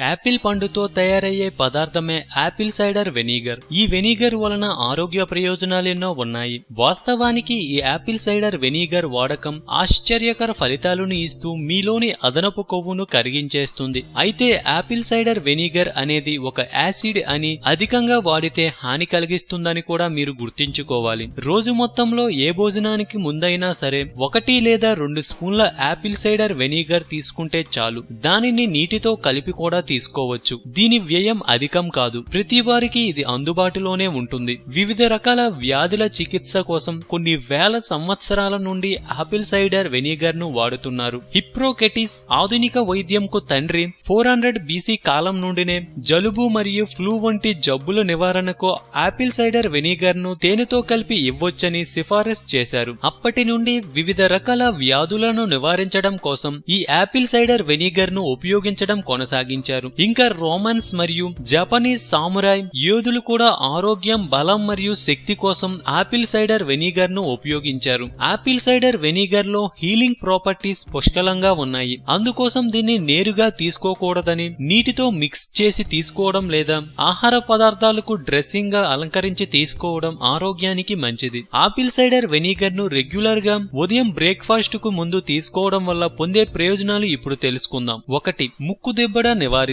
Apple పండుతో తయారయ్యే పదార్థమే Apple cider vinegar. ఈ vinegar వలన ఆరోగ్య ప్రయోజనాలెన్నో ఉన్నాయి. వాస్తవానికి ఈ యాపిల్ సైడర్ వెనిగర్ వాడకం ఆశ్చర్యకర ఫలితాలను ఇస్తూ మీలోని అదనపు కొవ్వును కరిగించేస్తుంది. అయితే యాపిల్ సైడర్ వెనిగర్ అనేది ఒక యాసిడ్ అని, అధికంగా వాడితే హాని కలిగిస్తుందని కూడా మీరు గుర్తించుకోవాలి. రోజు మొత్తంలో ఏ భోజనానికి ముందైనా సరే 1 లేదా 2 స్పూన్ల యాపిల్ సైడర్ వెనిగర్ తీసుకుంటే చాలు. దానిని నీటితో కలిపి కూడా తీసుకోవచ్చు. దీని వ్యయం అధికం కాదు. ప్రతి వారికి ఇది అందుబాటులోనే ఉంటుంది. వివిధ రకాల వ్యాధుల చికిత్స కోసం కొన్ని వేల సంవత్సరాల నుండి యాపిల్ సైడర్ వెనిగర్ ను వాడుతున్నారు. హిప్పోక్రటీస్ ఆధునిక వైద్యంకు తండ్రి 400 BC కాలం నుండినే జలుబు మరియు ఫ్లూ వంటి జబ్బుల నివారణకు యాపిల్ సైడర్ వెనిగర్ ను తేనెతో కలిపి ఇవ్వొచ్చని సిఫారసు చేశారు. అప్పటి నుండి వివిధ రకాల వ్యాధులను నివారించడం కోసం ఈ యాపిల్ సైడర్ వెనిగర్ ను ఉపయోగించడం కొనసాగించారు. ఇంకా రోమన్స్ మరియు జపనీస్ సామురాయ్ యోధులు కూడా ఆరోగ్యం, బలం మరియు శక్తి కోసం యాపిల్ సైడర్ వెనిగర్ ను ఉపయోగించారు. యాపిల్ సైడర్ వెనిగర్ లో హీలింగ్ ప్రాపర్టీస్ పుష్కలంగా ఉన్నాయి. అందుకోసం దీన్ని నేరుగా తీసుకోకూడదని, నీటితో మిక్స్ చేసి తీసుకోవడం లేదా ఆహార పదార్థాలకు డ్రెస్సింగ్ గా అలంకరించి తీసుకోవడం ఆరోగ్యానికి మంచిది. యాపిల్ సైడర్ వెనిగర్ ను రెగ్యులర్ గా ఉదయం బ్రేక్ఫాస్ట్ కు ముందు తీసుకోవడం వల్ల పొందే ప్రయోజనాలు ఇప్పుడు తెలుసుకుందాం. 1. ముక్కుదిబ్బడ నివారిస్తుంది.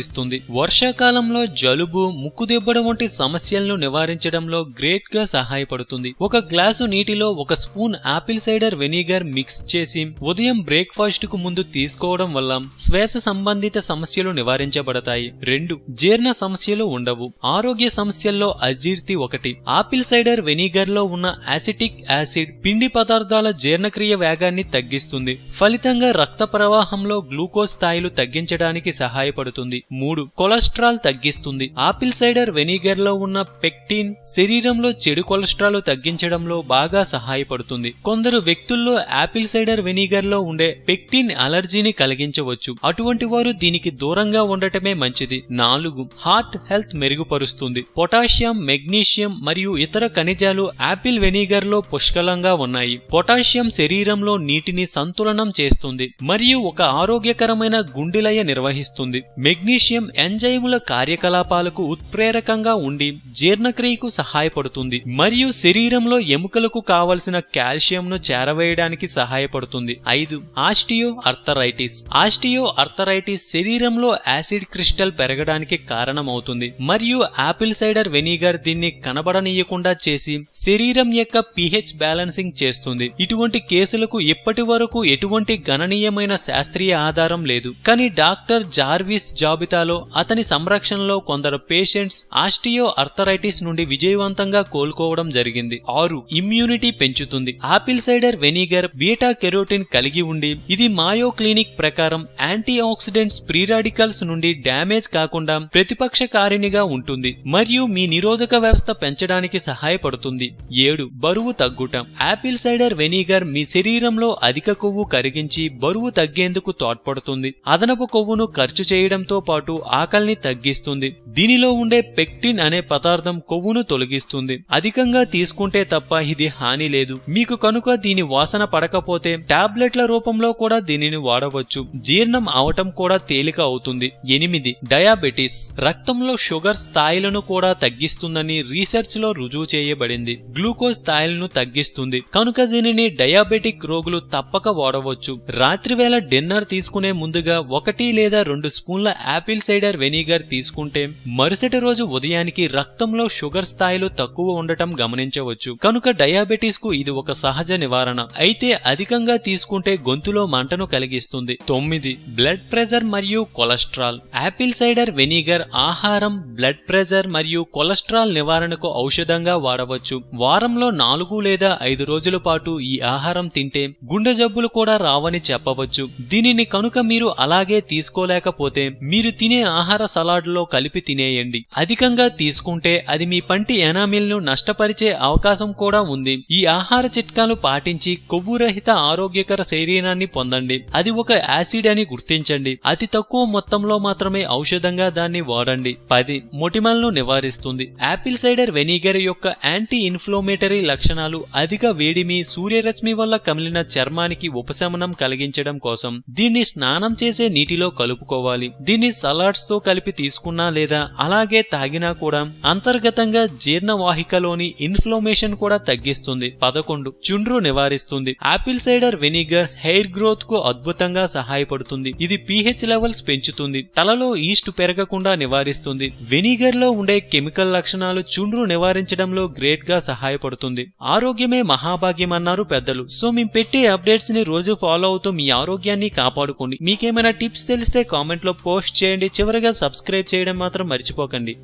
వర్షాకాలంలో జలుబు, ముక్కుదిబ్బడ వంటి సమస్యలను నివారించడంలో గ్రేట్ గా సహాయపడుతుంది. 1 గ్లాసు నీటిలో 1 spoon Apple cider vinegar mix చేసి ఉదయం బ్రేక్ఫాస్ట్ కు ముందు తీసుకోవడం వల్ల శ్వాస సంబంధిత సమస్యలు నివారించబడతాయి. 2. జీర్ణ సమస్యలు ఉండవు. ఆరోగ్య సమస్యల్లో అజీర్తి 1. యాపిల్ సైడర్ వెనిగర్ లో ఉన్న యాసిటిక్ యాసిడ్ పిండి పదార్థాల జీర్ణక్రియ వేగాన్ని తగ్గిస్తుంది. ఫలితంగా రక్త ప్రవాహంలో గ్లూకోజ్ స్థాయిలు తగ్గించడానికి సహాయపడుతుంది. 3. కొలెస్ట్రాల్ తగ్గిస్తుంది. యాపిల్ సైడర్ వెనిగర్ లో ఉన్న పెక్టిన్ శరీరంలో చెడు కొలెస్ట్రాల్ తగ్గించడంలో బాగా సహాయపడుతుంది. కొందరు వ్యక్తుల్లో యాపిల్ సైడర్ వెనిగర్ లో ఉండే పెక్టిన్ అలర్జీని కలిగించవచ్చు. అటువంటి వారు దీనికి దూరంగా ఉండటమే మంచిది. 4. హార్ట్ హెల్త్ మెరుగుపరుస్తుంది. పొటాషియం, మెగ్నీషియం మరియు ఇతర ఖనిజాలు యాపిల్ వెనిగర్ లో పుష్కలంగా ఉన్నాయి. పొటాషియం శరీరంలో నీటిని సంతులనం చేస్తుంది మరియు ఒక ఆరోగ్యకరమైన గుండెలయ నిర్వహిస్తుంది. మెగ్నీషియం ఎంజైముల కార్యకలాపాలకు ఉత్ప్రేరకంగా ఉండి జీర్ణక్రియకు సహాయపడుతుంది మరియు శరీరంలో ఎముకలకు కావలసిన కాల్షియంను చేరవేయడానికి సహాయపడుతుంది. 5. Osteo arthritis. ఆస్టియో ఆర్థరైటిస్ శరీరంలో యాసిడ్ క్రిస్టల్ పెరగడానికి కారణమవుతుంది మరియు యాపిల్ సైడర్ వెనిగర్ దీన్ని కనబడనీయకుండా చేసి శరీరం యొక్క pH బ్యాలెన్సింగ్ చేస్తుంది. ఇటువంటి కేసులకు ఇప్పటి వరకు ఎటువంటి గణనీయమైన శాస్త్రీయ ఆధారం లేదు. కానీ డాక్టర్ జార్విస్ జాబితాలో అతని సంరక్షణలో కొందరు పేషెంట్స్ ఆస్టియో ఆర్థరైటిస్ నుండి విజయవంతంగా కోలుకోవడం జరిగింది. 6. ఇమ్యూనిటీ పెంచుతుంది. Apple cider vinegar beta carotene కలిగి ఉండి ఇది మాయో క్లినిక్ ప్రకారం యాంటీ ఆక్సిడెంట్స్ ఫ్రీ రాడికల్స్ నుండి డ్యామేజ్ కాకుండా ప్రతిపక్షకారిణిగా ఉంటుంది మరియు మీ నిరోధక వ్యవస్థ పెంచడానికి సహాయపడుతుంది. 7. బరువు తగ్గుట. యాపిల్ సైడర్ వెనిగర్ మీ శరీరంలో అధిక కొవ్వు కరిగించి బరువు తగ్గేందుకు తోడ్పడుతుంది. అదనపు కొవ్వును ఖర్చు చేయడంతో పాటు ఆకలిని తగ్గిస్తుంది. దీనిలో ఉండే పెక్టిన్ అనే పదార్థం కొవ్వును తొలగిస్తుంది. అధికంగా తీసుకుంటే తప్ప ఇది హాని లేదు. మీకు కనుక దీని వాసన పడకపోతే టాబ్లెట్ల రూపంలో కూడా దీనిని వాడవచ్చు. జీర్ణం అవటం కూడా తేలిక అవుతుంది. 8. డయాబెటిస్. రక్తంలో షుగర్ స్థాయిలను కూడా తగ్గిస్తుందని రీసెర్చ్ లో రుజువు చేయబడింది. గ్లూకోజ్ స్థాయిలను తగ్గిస్తుంది కనుక దీనిని డయాబెటిక్ రోగులు తప్పక వాడవచ్చు. రాత్రివేళ డిన్నర్ తీసుకునే ముందుగా 1 లేదా 2 స్పూన్ల యాపిల్ సైడర్ వెనిగర్ తీసుకుంటే మరుసటి రోజు ఉదయానికి రక్తంలో షుగర్ స్థాయిలు తక్కువ ఉండటం గమనించవచ్చు. కనుక డయాబెటీస్ కు ఇది ఒక సహజ నివారణ. అయితే అధికంగా తీసుకుంటే గొంతులో మంటను కలిగిస్తుంది. 9. బ్లడ్ ప్రెషర్ మరియు కొలెస్ట్రాల్. యాపిల్ సైడర్ వెనిగర్ ఆహారం, బ్లడ్ ప్రెషర్ మరియు కొలెస్ట్రాల్ నివారణకు ఔషధంగా వాడవచ్చు. వారంలో 4 లేదా 5 రోజుల పాటు ఈ ఆహారం తింటే గుండె జబ్బులు కూడా రావని చెప్పవచ్చు. దీనిని కనుక మీరు అలాగే తీసుకోలేకపోతే మీరు తినే ఆహార సలాడ్లో కలిపి తినేయండి. అధికంగా తీసుకుంటే అది మీ పంటి ఎనామిల్ ను నష్టపరిచే అవకాశం కూడా ఉంది. ఈ ఆహార చిట్కాలు పాటించి కొవ్వురహిత ఆరోగ్యకర శరీరాన్ని పొందండి. అది ఒక యాసిడ్ అని గుర్తించండి. అతి తక్కువ మొత్తంలో మాత్రమే ఔషధంగా దాన్ని వాడండి. 10. మొటిమలను నివారిస్తుంది. యాపిల్ సైడర్ వెనిగర్ యొక్క యాంటీ ఇన్ఫ్లోమేటరీ లక్షణాలు అధిక వేడిమి, సూర్యరశ్మి వల్ల కమిలిన చర్మానికి ఉపశమనం కలిగించడం కోసం దీన్ని స్నానం చేసే నీటిలో కలుపుకోవాలి. దీన్ని సలాడ్స్ తో కలిపి తీసుకున్నా లేదా అలాగే తాగినా కూడా అంతర్గతంగా జీర్ణవాహికలోని ఇన్ఫ్లమేషన్ కూడా తగ్గిస్తుంది. 11 చుండ్రు నివారిస్తుంది. Apple cider vinegar hair growth కు అద్భుతంగా సహాయపడుతుంది. ఇది pH లెవెల్స్ పెంచుతుంది. తలలో ఈస్ట్ పెరగకుండా నివారిస్తుంది. వెనిగర్ లో ఉండే కెమికల్ లక్షణాలు చుండ్రు నివారించడంలో గ్రేట్ గా సహాయపడుతుంది. ఆరోగ్యమే మహాభాగ్యం అన్నారు పెద్దలు. సో మేము పెట్టే అప్డేట్స్ ని రోజు ఫాలో అవుతూ మీ ఆరోగ్యాన్ని కాపాడుకోండి. మీకేమైనా టిప్స్ తెలిస్తే కామెంట్ లో పోస్ట్ చేయండి. చివరగా సబ్స్క్రైబ్ చేయడం మాత్రం మర్చిపోకండి.